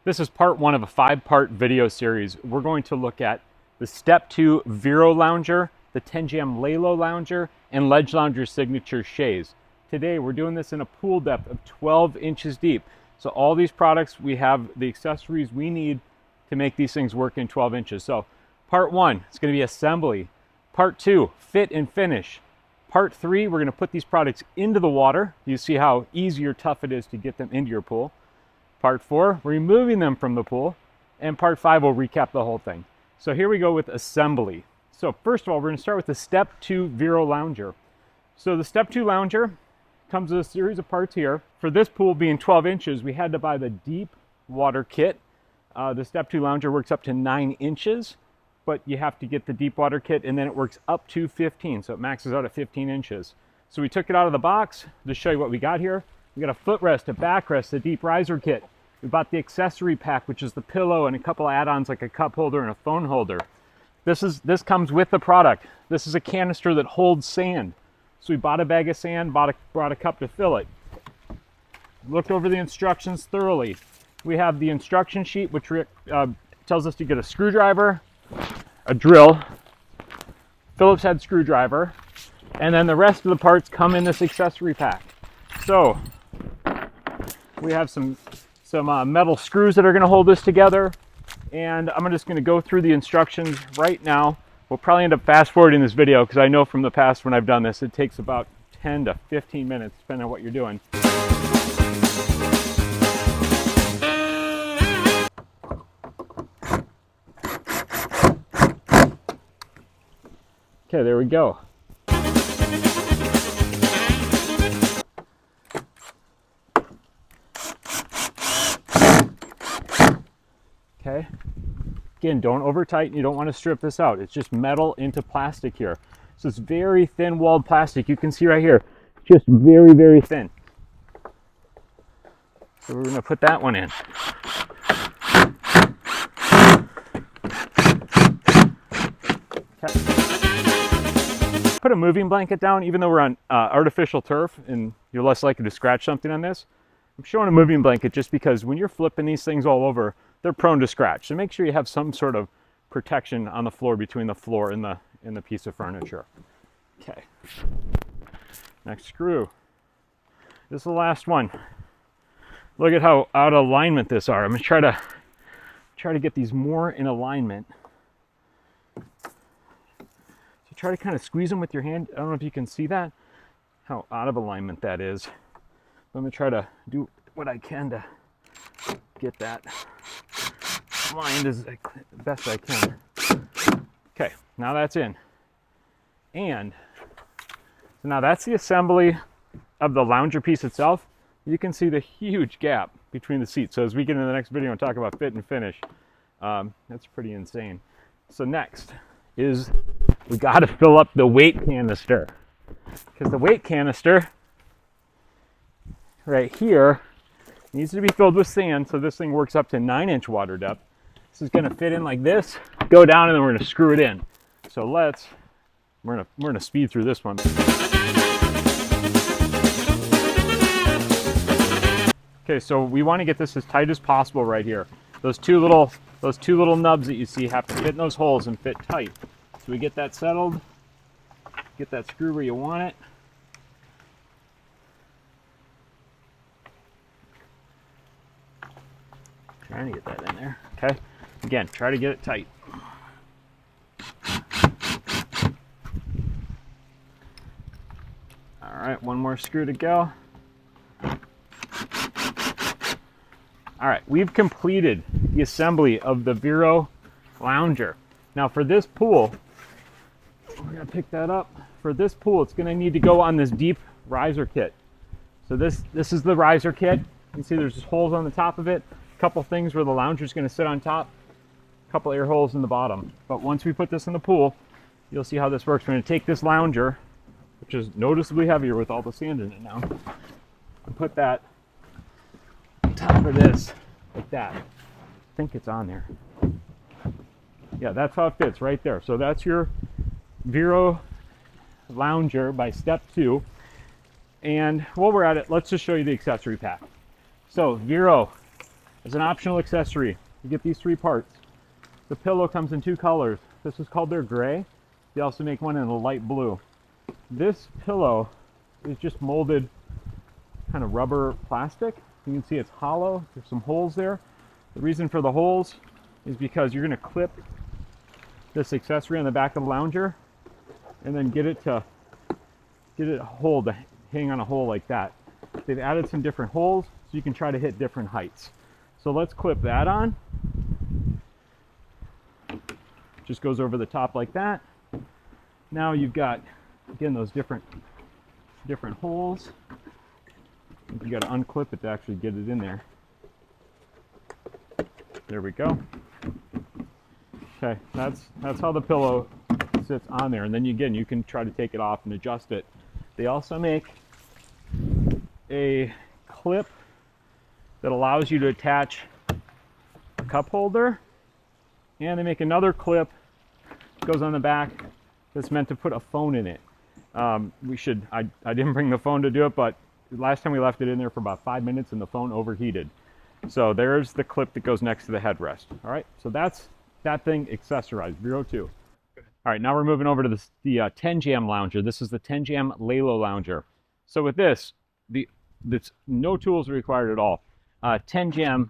This is part one of a 5-part video series. We're going to look at the Step 2 Vero Lounger, the Tenjam Laylo Lounger, and Ledge Lounger Signature Chaise. Today we're doing this in a pool depth of 12 inches deep. So all these products, we have the accessories we need to make these things work in 12 inches. So part one, it's going to be assembly. Part two, fit and finish. Part three, we're going to put these products into the water. You see how easy or tough it is to get them into your pool. Part four, removing them from the pool. And part five, we'll recap the whole thing. So here we go with assembly. So first of all, we're going to start with the Step 2 Vero Lounger. So the Step 2 Lounger comes with a series of parts here. For this pool being 12 inches, we had to buy the deep water kit. The Step 2 Lounger works up to 9 inches, but you have to get the deep water kit, and then it works up to 15, so it maxes out at 15 inches. So we took it out of the box to show you what we got here. We got a footrest, a backrest, a deep riser kit. We bought the accessory pack, which is the pillow and a couple add-ons like a cup holder and a phone holder. This comes with the product. This is a canister that holds sand. So we bought a bag of sand, brought a cup to fill it. Looked over the instructions thoroughly. We have the instruction sheet, which tells us to get a screwdriver, a drill, Phillips head screwdriver, and then the rest of the parts come in this accessory pack. So we have some metal screws that are going to hold this together, and I'm just going to go through the instructions right now. We'll probably end up fast forwarding this video because I know from the past when I've done this, it takes about 10 to 15 minutes depending on what you're doing. Okay, there we go. Okay. Again, don't over tighten. You don't want to strip this out. It's just metal into plastic here. So it's very thin walled plastic. You can see right here, just very, very thin. So we're going to put that one in. Okay. Put a moving blanket down, even though we're on artificial turf and you're less likely to scratch something on this. I'm showing a moving blanket just because when you're flipping these things all over, they're prone to scratch. So make sure you have some sort of protection on the floor between the floor and the piece of furniture. Okay. Next screw. This is the last one. Look at how out of alignment this are. I'm gonna try to get these more in alignment. So try to kind of squeeze them with your hand. I don't know if you can see that, how out of alignment that is. I'm gonna try to do what I can to get that aligned as best I can. Okay, now that's in. And so now that's the assembly of the lounger piece itself. You can see the huge gap between the seats. So as we get into the next video and talk about fit and finish, that's pretty insane. So next is we got to fill up the weight canister, because the weight canister right here needs to be filled with sand, so this thing works up to 9-inch water depth. This is going to fit in like this, go down, and then we're going to screw it in. So we're going to speed through this one. Okay, so we want to get this as tight as possible right here. Those two little nubs that you see have to fit in those holes and fit tight. So we get that settled, get that screw where you want it. Trying to get that in there. Okay. Again, try to get it tight. All right, one more screw to go. All right, we've completed the assembly of the Vero Lounger. Now for this pool, we're gonna pick that up. For this pool, it's gonna need to go on this deep riser kit. So this is the riser kit. You can see there's just holes on the top of it. Couple things where the lounger is going to sit on top, a couple air holes in the bottom. But once we put this in the pool, you'll see how this works. We're going to take this lounger, which is noticeably heavier with all the sand in it now, and put that on top of this like that. I think it's on there. Yeah, that's how it fits right there. So that's your Vero Lounger by Step 2. And while we're at it, let's just show you the accessory pack. So Vero As an optional accessory, you get these 3 parts. The pillow comes in 2 colors. This is called their gray. They also make one in a light blue. This pillow is just molded kind of rubber plastic. You can see it's hollow. There's some holes there. The reason for the holes is because you're going to clip this accessory on the back of the lounger and then get it to hang on a hole like that. They've added some different holes so you can try to hit different heights. So let's clip that on. Just goes over the top like that. Now you've got, again, those different holes. You got to unclip it to actually get it in there. There we go. Okay, that's how the pillow sits on there. And then again, you can try to take it off and adjust it. They also make a clip that allows you to attach a cup holder, and they make another clip that goes on the back that's meant to put a phone in it. I didn't bring the phone to do it, but last time we left it in there for about 5 minutes and the phone overheated. So there's the clip that goes next to the headrest. All right, so that's that thing accessorized, Vero 2. All right, now we're moving over to the Tenjam Lounger. This is the Tenjam Laylo Lounger. So with this, no tools are required at all. Tenjam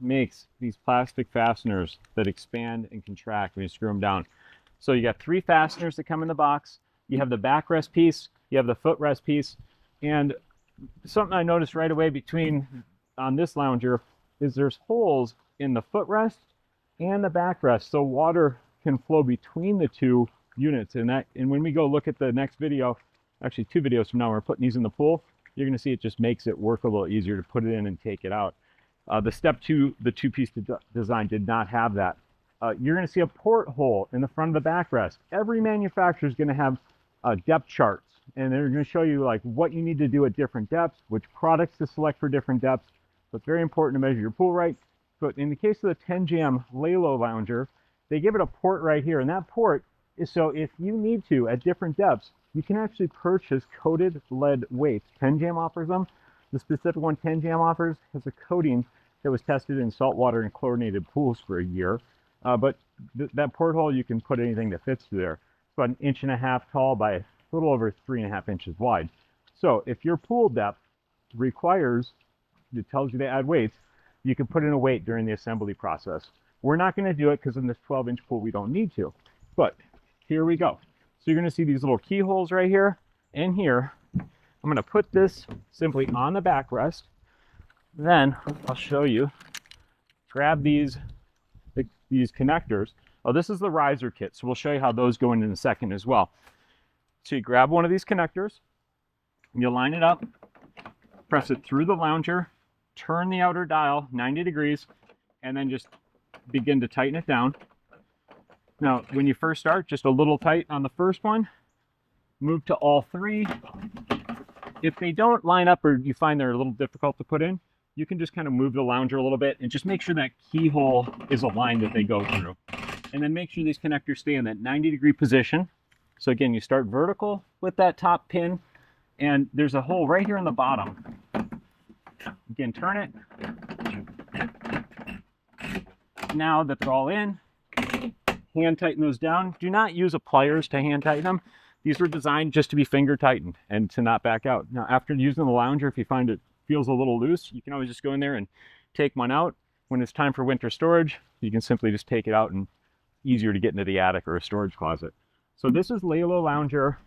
makes these plastic fasteners that expand and contract when you screw them down. So you got 3 fasteners that come in the box. You have the backrest piece, you have the footrest piece, and something I noticed right away on this lounger is there's holes in the footrest and the backrest, so water can flow between the 2 units. And when we go look at the next video, actually 2 videos from now, we're putting these in the pool, you're going to see it just makes it work a little easier to put it in and take it out. The step 2, the 2-piece design did not have that. You're going to see a porthole in the front of the backrest. Every manufacturer is going to have depth charts, and they're going to show you like what you need to do at different depths, which products to select for different depths. So it's very important to measure your pool right. But in the case of the Tenjam Laylo Lounger, they give it a port right here, and that port is so if you need to at different depths, you can actually purchase coated lead weights. Tenjam offers them. The specific one Tenjam offers has a coating that was tested in saltwater and chlorinated pools for a year. But that porthole, you can put anything that fits through there. It's about 1.5 inches tall by a little over 3.5 inches wide. So if your pool depth requires, it tells you to add weights, you can put in a weight during the assembly process. We're not going to do it because in this 12-inch pool we don't need to. But here we go. So you're going to see these little keyholes right here and here. I'm going to put this simply on the backrest. Then I'll show you. Grab these connectors. Oh, this is the riser kit, so we'll show you how those go in a second as well. So you grab one of these connectors, you line it up, press it through the lounger, turn the outer dial 90 degrees, and then just begin to tighten it down. Now, when you first start, just a little tight on the first one, move to all 3. If they don't line up or you find they're a little difficult to put in, you can just kind of move the lounger a little bit and just make sure that keyhole is aligned that they go through. And then make sure these connectors stay in that 90-degree position. So again, you start vertical with that top pin, and there's a hole right here in the bottom. Again, turn it. Now that they're all in, hand tighten those down. Do not use pliers to hand tighten them. These were designed just to be finger tightened and to not back out. Now, after using the lounger, if you find it feels a little loose, you can always just go in there and take one out. When it's time for winter storage, you can simply just take it out, and easier to get into the attic or a storage closet. So this is Laylo Lounger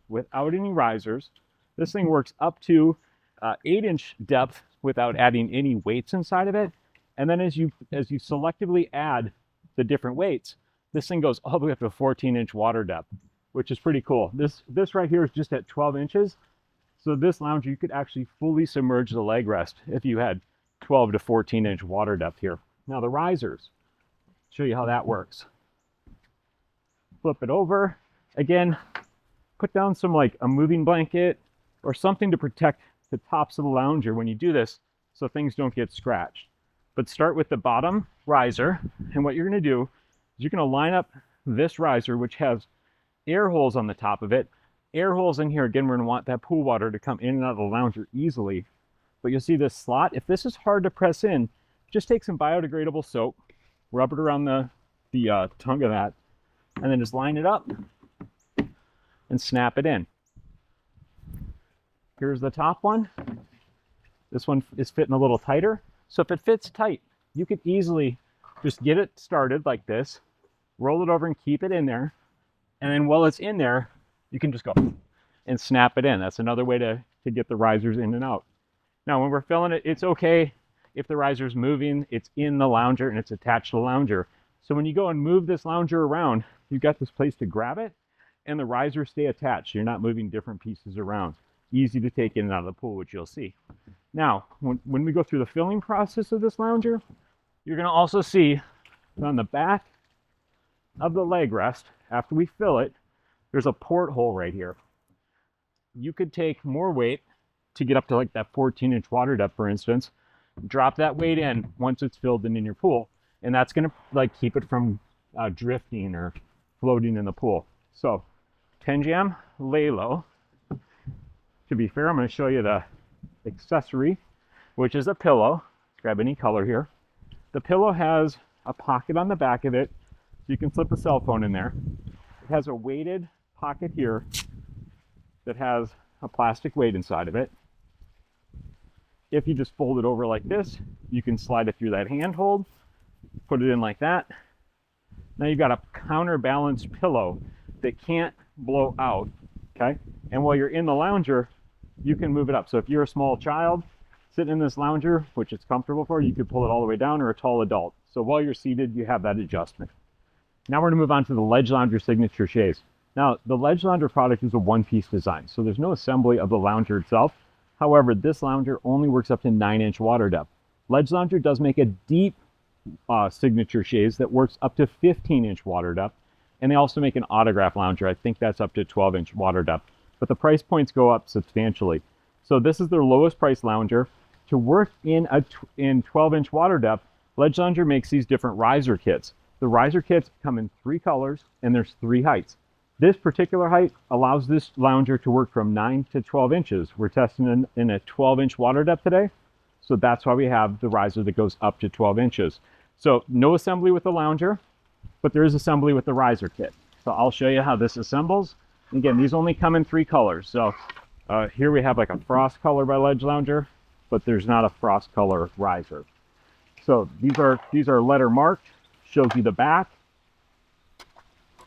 without any risers. This thing works up to 8-inch depth without adding any weights inside of it. And then as you selectively add the different weights, this thing goes all the way up to a 14-inch water depth, which is pretty cool. This right here is just at 12 inches. So this lounger, you could actually fully submerge the leg rest if you had 12 to 14-inch water depth here. Now the risers, show you how that works. Flip it over. Again, put down some like a moving blanket or something to protect the tops of the lounger when you do this so things don't get scratched. But start with the bottom riser, and what you're going to do is you're going to line up this riser, which has air holes on the top of it. Air holes in here, again, we're going to want that pool water to come in and out of the lounger easily. But you'll see this slot. If this is hard to press in, just take some biodegradable soap, rub it around the tongue of that, and then just line it up and snap it in. Here's the top one. This one is fitting a little tighter. So if it fits tight, you could easily just get it started like this, roll it over and keep it in there. And then while it's in there, you can just go and snap it in. That's another way to get the risers in and out. Now, when we're filling it, it's okay if the riser's moving, it's in the lounger and it's attached to the lounger. So when you go and move this lounger around, you've got this place to grab it and the risers stay attached. You're not moving different pieces around. Easy to take in and out of the pool, which you'll see. Now, when we go through the filling process of this lounger, you're going to also see that on the back of the leg rest, after we fill it, there's a porthole right here. You could take more weight to get up to like that 14-inch water depth, for instance. Drop that weight in once it's filled in your pool, and that's going to like keep it from drifting or floating in the pool. So, Tenjam Laylo. To be fair, I'm going to show you the accessory, which is a pillow. Let's grab any color here. The pillow has a pocket on the back of it, so you can slip a cell phone in there. It has a weighted pocket here that has a plastic weight inside of it. If you just fold it over like this, you can slide it through that handhold, put it in like that. Now you've got a counterbalanced pillow that can't blow out, okay? And while you're in the lounger, you can move it up. So if you're a small child sitting in this lounger, which it's comfortable for, you could pull it all the way down, or a tall adult. So while you're seated, you have that adjustment. Now we're gonna move on to the Ledge Lounger Signature Chaise. Now, the Ledge Lounger product is a one-piece design, so there's no assembly of the lounger itself. However, this lounger only works up to 9-inch water depth. Ledge Lounger does make a deep signature chaise that works up to 15-inch water depth, and they also make an autograph lounger. I think that's up to 12-inch water depth, but the price points go up substantially. So this is their lowest price lounger. To work in 12-inch water depth, Ledge Lounger makes these different riser kits. The riser kits come in 3 colors, and there's 3 heights. This particular height allows this lounger to work from 9 to 12 inches. We're testing in a 12-inch water depth today, so that's why we have the riser that goes up to 12 inches. So no assembly with the lounger, but there is assembly with the riser kit. So I'll show you how this assembles. Again, these only come in 3 colors. So here we have like a frost color by Ledge Lounger, but there's not a frost color riser. So these are letter marked, shows you the back.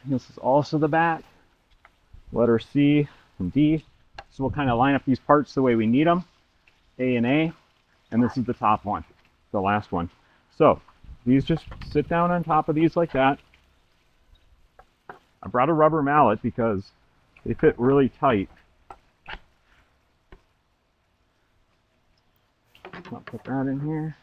This is also the back, letter C and D. So we'll kind of line up these parts the way we need them, A and A, and this is the top one, the last one. So these just sit down on top of these like that. I brought a rubber mallet because they fit really tight. I'll put that in here.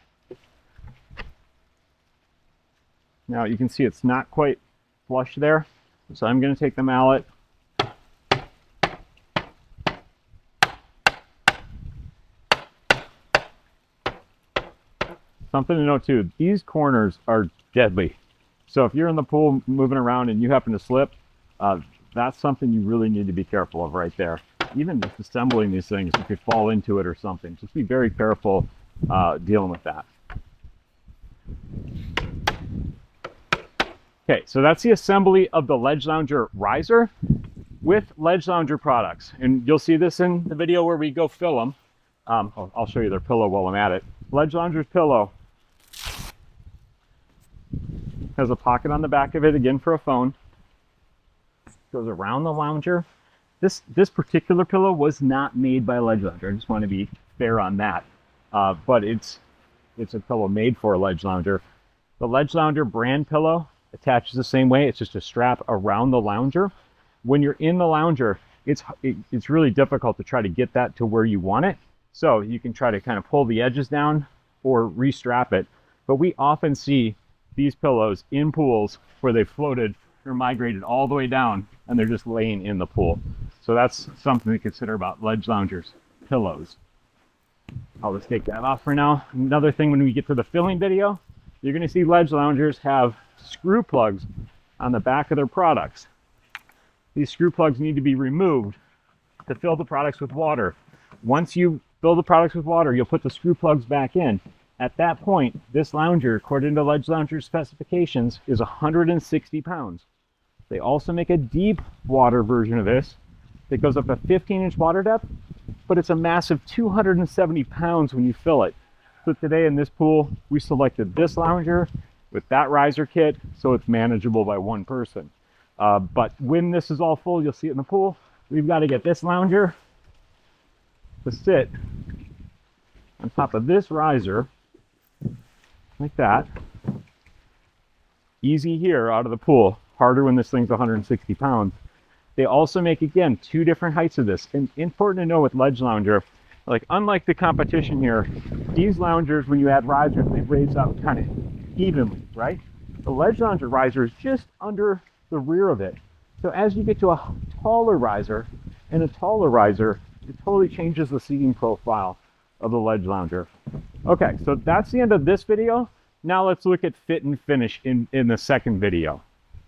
Now you can see it's not quite flush there, so I'm going to take the mallet something to note too, these corners are deadly, so if you're in the pool moving around and you happen to slip, that's something you really need to be careful of right there. Even just assembling these things, you could fall into it or something. Just be very careful dealing with that. Okay, so that's the assembly of the Ledge Lounger riser with Ledge Lounger products. And you'll see this in the video where we go fill them. I'll show you their pillow while I'm at it. Ledge Lounger's pillow has a pocket on the back of it, again for a phone. Goes around the lounger. This particular pillow was not made by Ledge Lounger. I just want to be fair on that. But it's a pillow made for a Ledge Lounger. The Ledge Lounger brand pillow attaches the same way. It's just a strap around the lounger. When you're in the lounger, it's really difficult to try to get that to where you want it. So you can try to kind of pull the edges down or restrap it. But we often see these pillows in pools where they floated or migrated all the way down and they're just laying in the pool. So that's something to consider about Ledge Loungers pillows. I'll just take that off for now. Another thing, when we get to the filling video, you're going to see Ledge Loungers have screw plugs on the back of their products. These screw plugs need to be removed to fill the products with water. Once you fill the products with water, you'll put the screw plugs back in. At that point, this lounger, according to Ledge Lounger specifications, is 160 pounds. They also make a deep water version of this that goes up to 15-inch water depth, but it's a massive 270 pounds when you fill it. So today in this pool, we selected this lounger with that riser kit, so it's manageable by one person. But when this is all full, you'll see it in the pool, we've got to get this lounger to sit on top of this riser, like that. Easy here out of the pool, harder when this thing's 160 pounds. They also make, again, two different heights of this. And important to know with Ledge Lounger, like unlike the competition here, these loungers, when you add risers, they raise up kind of evenly, right? The Ledge Lounger riser is just under the rear of it. So as you get to a taller riser and a taller riser, it totally changes the seating profile of the Ledge Lounger. Okay, so that's the end of this video. Now let's look at fit and finish in the second video.